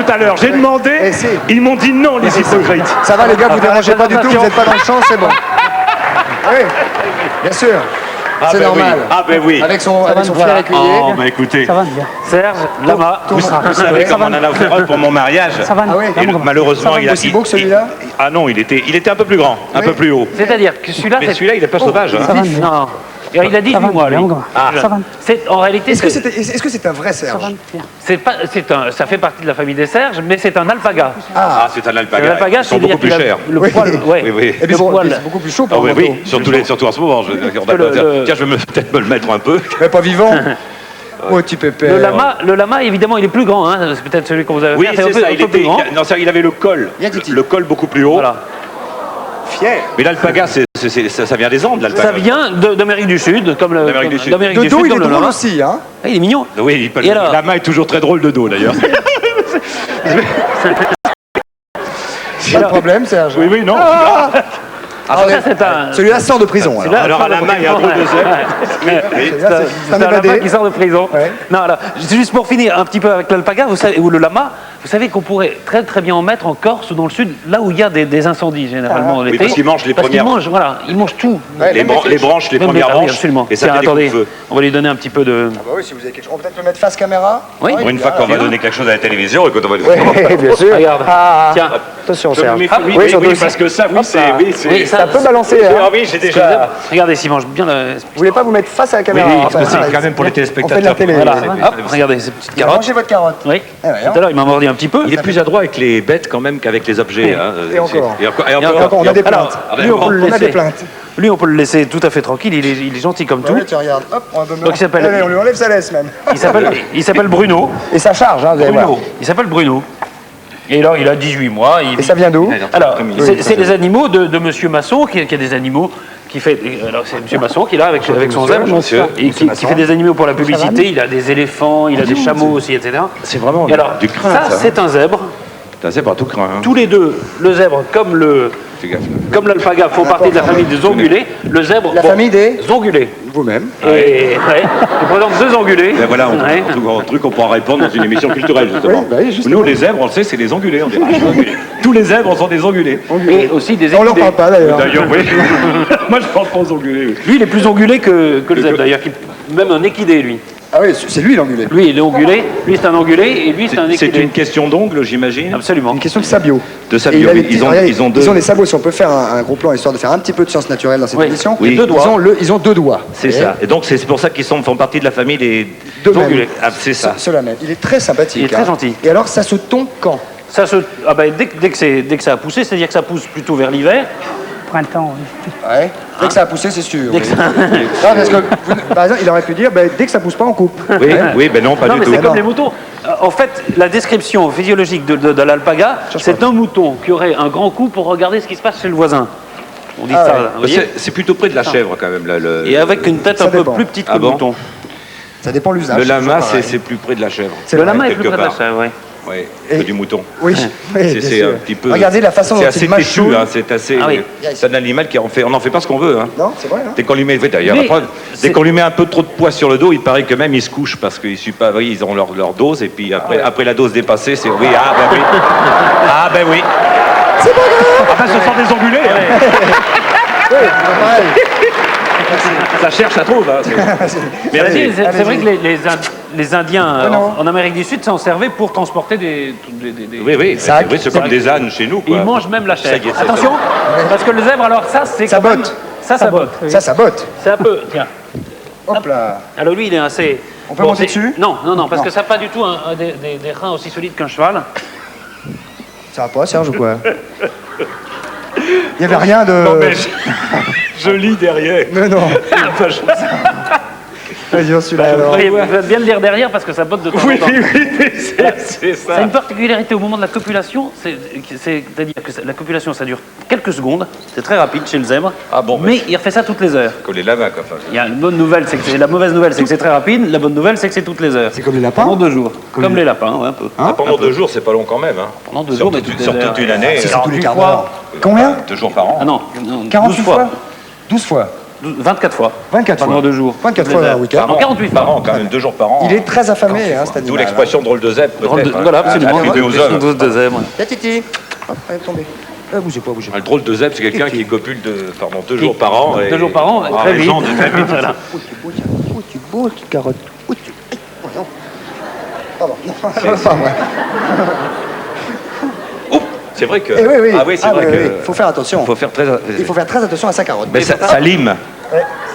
tout à l'heure. J'ai demandé, ils m'ont dit non, les hypocrites. Ça va les gars, vous dérangez pas du tout, vous n'êtes pas dans le champ, c'est bon. Oui, bien sûr. C'est normal. Oui. Ah ben oui. Avec son fier écuyer. Oh, bah écoutez. Ça va bien. Serge, Lama. Vous savez comme on en a offert un pour mon mariage. Ça va. Ah oui. Et malheureusement, il a aussi beau que celui-là. Ah non, il était un peu plus grand, un peu plus haut. C'est-à-dire que celui-là, Mais celui-là, il est pas sauvage. Ça va bien. Non. Et il a 18 mois, lui. Ça va. En réalité, Est-ce que c'est un vrai Serge? ça fait partie de la famille des Serges, mais c'est un alpaga. Ah, c'est un alpaga. L'alpaga, Ils sont beaucoup plus chers. Le poil, ouais. Oui, oui. Et puis c'est beaucoup plus chaud Ah pour oui, un oui, manteau. surtout en ce moment. Tiens, je vais peut-être me le mettre un peu. Mais pas vivant. Oh, petit pépère. Le lama, évidemment, il est plus grand. Hein. C'est peut-être celui qu'on vous avez Oui, fait. c'est ça. Un peu plus grand. Non, ça, il avait le col. Le col beaucoup plus haut. Voilà. Fier. Mais l'alpaga, ça vient des Andes, l'alpaga. Ça vient d'Amérique du Sud, comme le. D'Amérique du Sud. D'Amérique De du dos, Sud, il est comme le drôle lama. aussi, hein. Ah, il est mignon. Oui, Et alors la main est toujours très drôle de dos, d'ailleurs. C'est pas le problème, Serge. Oui, oui, non. Ah, ça, c'est un. Celui-là sort de prison. Alors. Alors, à la main, il y a un drôle de zèbre. Celui-là, c'est un C'est un lama évadé. qui sort de prison. Ouais. Non, alors, juste pour finir un petit peu avec l'alpaga, vous savez, ou le lama, vous savez qu'on pourrait très très bien en mettre en Corse ou dans le sud, là où il y a des incendies généralement l'été. parce qu'ils mangent les Parce qu'ils premières- mangent, voilà, ils mangent tout. Ouais, Les branches, les Même premières ah oui, branches. absolument. Et ça Tiens, fait des attendez, coups de feu. on va lui donner un petit peu de. Ah bah oui, si vous avez quelque chose. On peut peut-être le mettre face caméra. Oui. Pour une fois qu'on va donner quelque chose à la télévision, écoute, on va Oui, bien sûr. Regarde. Ah, Tiens. attention, Je me Serge. méfie, oui, Oui, oui, surtout oui, aussi. parce que ça, oui, c'est. Oui, c'est. Oui, Ça peut balancer. Ah Hein. oui, j'ai déjà. Regardez s'il mange bien le. Vous voulez pas vous mettre face à la caméra? Oui, hein, parce que ça, c'est quand même pour les On fait de la téléspectateurs. télé. Voilà. c'est- Hop, regardez ces petites carottes. Mangez votre carotte. Oui. Eh ouais, Tout à l'heure, il m'a mordu un petit peu. Il est plus adroit avec les bêtes quand même qu'avec les objets. Hein. Et encore. Et encore. Et encore. On a des Alors, plaintes. lui, on peut le On a des laisser. plaintes. Lui, on peut le laisser tout à fait tranquille. Il est gentil comme tout. Ouais, tu regardes. Hop, on va donner. Donc, il s'appelle- Allez, on lui enlève sa laisse même. Il s'appelle Bruno. Et ça charge, hein, vous allez voir. Bruno. Il s'appelle Bruno. Et alors, il a 18 mois. Et ça vient d'où? Alors, c'est les animaux de Monsieur Masson, qui a des animaux, qui fait. Alors, c'est Monsieur Masson qui est là avec son zèbre, monsieur. et qui fait des animaux pour la publicité. Il a des éléphants, il a des chameaux aussi, etc. C'est vraiment Et alors, du crin, ça, ça. c'est un zèbre. T'as c'est pas tout crin. Hein. Tous les deux, le zèbre Fais gaffe. comme l'alpaga, font partie de la famille des ongulés. Le zèbre. La famille des ongulés. vous-même. Et ouais, il présente deux ongulés. Ben voilà, Ouais. un truc qu'on pourra répondre dans une émission culturelle, justement. Oui, bah oui, justement. Nous, les zèbres, on le sait, c'est des ongulés. On dit, ah, des ongulés. Tous les zèbres sont des ongulés. Et aussi des On leur équidés. parle pas d'ailleurs. D'ailleurs, oui. Moi, je pense pas aux ongulés. Oui. Lui, il est plus ongulé que le zèbre, d'ailleurs. Même un équidé, lui. Ah oui, c'est lui l'ongulé. Lui, il est ongulé. Lui, c'est un ongulé. Et lui, c'est un C'est équidé. une question d'ongles, j'imagine. Absolument. Une question de sabio. De Et sabio. il a les Ils petits- ont, regardez, ils ont deux. Ils ont les sabots. Si on peut faire un gros plan histoire de faire un petit peu de sciences naturelles dans cette Oui. émission. Oui. Deux doigts. Ils ont deux doigts. C'est Et ça. Et donc, c'est pour ça qu'ils font partie de la famille des Deux ongulés. mêmes. Ah, c'est ça. Cela même. Il est très sympathique. Il est très hein. gentil. Et alors, ça se tond quand? Ça se... ah ben, dès que ça a poussé, c'est-à-dire que ça pousse plutôt vers l'hiver. Printemps, oui. Ouais. Dès que ça a poussé, c'est sûr. Dès que ça- Non, parce que, par exemple, il aurait pu dire, dès que ça pousse pas, on coupe. Oui, Ouais. oui, ben non, pas Non, du mais tout. c'est comme non. les moutons. En fait, la description physiologique de l'alpaga, c'est un mouton qui aurait un grand cou pour regarder ce qui se passe chez le voisin. On dit Ah ça, ouais. vous voyez. C'est plutôt près de la chèvre, quand même. Là, Et avec une tête Ça un peu dépend. plus petite que Ah le bon mouton. Ça dépend de l'usage. Le c'est toujours lama, pareil. c'est plus près de la chèvre. C'est Le vrai. lama est plus quelque près de la part. chèvre, oui. Oui, Et- que du mouton. Oui, oui, bien C'est sûr. un petit peu. Regardez la façon dont C'est il assez mâche têtu, chaud. hein, c'est assez. Ah oui. C'est un animal qui en fait. On n'en fait pas ce qu'on veut. Hein. Non, c'est vrai. Hein. Dès qu'on lui met, d'ailleurs, Mais après, c'est- dès qu'on lui met un peu trop de poids sur le dos, il paraît que même ils se couchent parce qu'ils suivent pas, oui, ils ont leur dose et puis après la dose dépassée, c'est oui, ah ben oui, ah ben oui. C'est pas grave. Ah ben ce sont des ongulés. Hein. Oui, c'est pareil. Ça cherche, ça trouve. Hein. Mais Allez, c'est vrai allez-y. que les Indiens non. en Amérique du Sud s'en servaient pour transporter des Oui, oui, Sac. oui, c'est comme des ânes chez nous. Quoi. Ils mangent même la Ça chèvre. y est, c'est Attention, parce que le zèbre, alors ça, c'est Ça quand même- botte. Ça botte. Ça botte. C'est un peu. Tiens. Hop là. Alors lui, il est assez. On peut monter c'est- dessus Non, parce Non. que ça n'a pas du tout des reins aussi solides qu'un cheval. Ça va pas, Serge, ou quoi? Il n'y avait rien de... Non, mais je lis derrière. Mais non. Enfin, je- Vas-y, on celui-là alors. Oui, vous faites bien de lire derrière parce que ça botte de temps en Oui, temps. oui, oui, c'est Ça a ça. une particularité au moment de la copulation, c'est-à-dire que la copulation, ça dure quelques secondes, c'est très rapide chez le zèbre, Ah bon, mais il refait ça toutes les heures. Comme les lamas, quoi. Enfin, Il y a une bonne nouvelle, la mauvaise nouvelle, c'est que c'est très rapide, la bonne nouvelle, c'est que c'est toutes les heures. C'est comme les lapins? Pendant 2 jours. Comme les lapins, ouais, un peu. pendant 2 jours, c'est pas long quand même. Hein. Pendant 2 Sur jours, mais toute- toutes les sur heures. toute une année. C'est tous les 48 quarts fois. d'heure. Combien? 2 jours par an. Ah non, 48 12 fois 12 fois. 24 fois. 24 pendant fois. 2 jours. 24 fois un week-end. En 48 par fois. an, quand même, 2 jours par an. Il est très affamé, cet D'où animal. l'expression drôle de zèbre, Drôle de- peut-être. Voilà, absolument. Attribuée aux hommes. Dose de zèbre. La Titi. Hop, elle est tombée. Bougez pas, bougez pas. Le drôle de zèbre, c'est quelqu'un qui copule 2 jours par an. 2 jours par an, en très vite. raison de- très vite. Voilà. Oh, tu beau, tiens. Oh, tu beau, petite carotte. Oh, tu... Oh, non. Pardon. Non, pas vrai. C'est vrai que. Eh oui, oui. Ah oui, c'est vrai oui, que. oui. Faut faire attention. Faut faire très. Il faut faire très attention à sa carotte. Mais ça lime.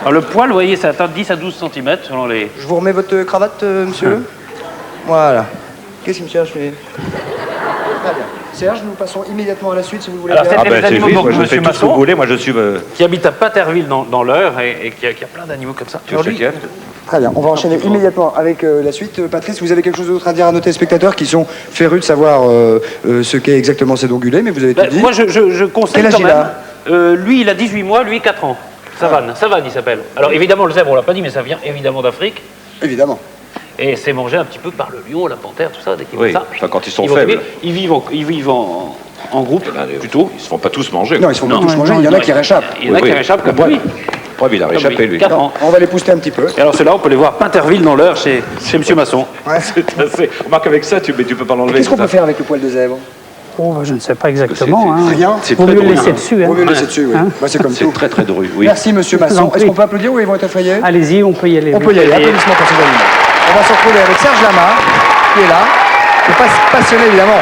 Alors, le poil, vous voyez, ça atteint 10 à 12 cm selon les. Je vous remets votre cravate, monsieur. Voilà. Qu'est-ce qu'il me cherche, lui Très bien. Serge, nous passons immédiatement à la suite, si vous le voulez Alors, bien. c'est- les animaux, vite, donc, moi, je monsieur fais tout ce que Masson. vous voulez, moi je suis. Qui habite à Paterville dans l'Eure et qui a plein d'animaux comme ça. Tu veux Alors, lui, chef Très bien, on va enchaîner immédiatement avec la suite. Patrice, vous avez quelque chose d'autre à dire à nos téléspectateurs qui sont férus de savoir ce qu'est exactement cet ongulé, mais vous avez tout bah, dit. moi, je conseille Quel âge quand il même. a Lui, il a 18 mois, lui, 4 ans. Savane, il s'appelle. Alors, évidemment, le zèbre, on l'a pas dit, mais ça vient évidemment d'Afrique. Évidemment. Et c'est mangé un petit peu par le lion, la panthère, tout ça, dès qu'ils Oui, font ça. enfin, quand ils sont vont faibles. vivre- Ils vivent en groupe, plutôt. Ils se font pas tous manger. Non, ils se font pas Non, tous manger, il y en a qui réchappent. Il y en a Oui, qui oui. réchappent comme Ouais. lui. Preuve, il a réchappé, lui. 4 ans. On va les pousser un petit peu. Et alors, ceux-là, on peut les voir à Paterville dans l'Eure chez M. Masson. Ouais. C'est assez. Remarque, avec ça, tu peux pas l'enlever. Qu'est-ce qu'on ça. peut faire avec le poil de zèbre Oh, bah, je ne sais pas exactement. hein. Rien. C'est Vaut très mieux le drôle. laisser dessus. hein. Vaut mieux le laisser dessus, oui. Hein Bah, c'est comme C'est tout. très très drôle. Oui. Merci, monsieur Je vous en Masson. Est-ce prie. qu'on peut applaudir ou ils vont être effrayés Allez-y, on peut y aller. On peut y aller. Applaudissements pour ces animaux. On va se retrouver avec Serge Lama, qui est là. Qui est passionné, évidemment.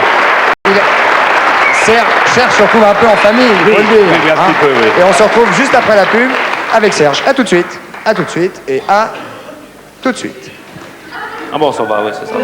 Serge se retrouve un peu en famille, il faut le dire. oui, un petit peu, oui. Et on se retrouve juste après la pub avec Serge. À tout de suite. À tout de suite. Et à tout de suite. Ah bon, ça va, ouais, c'est ça.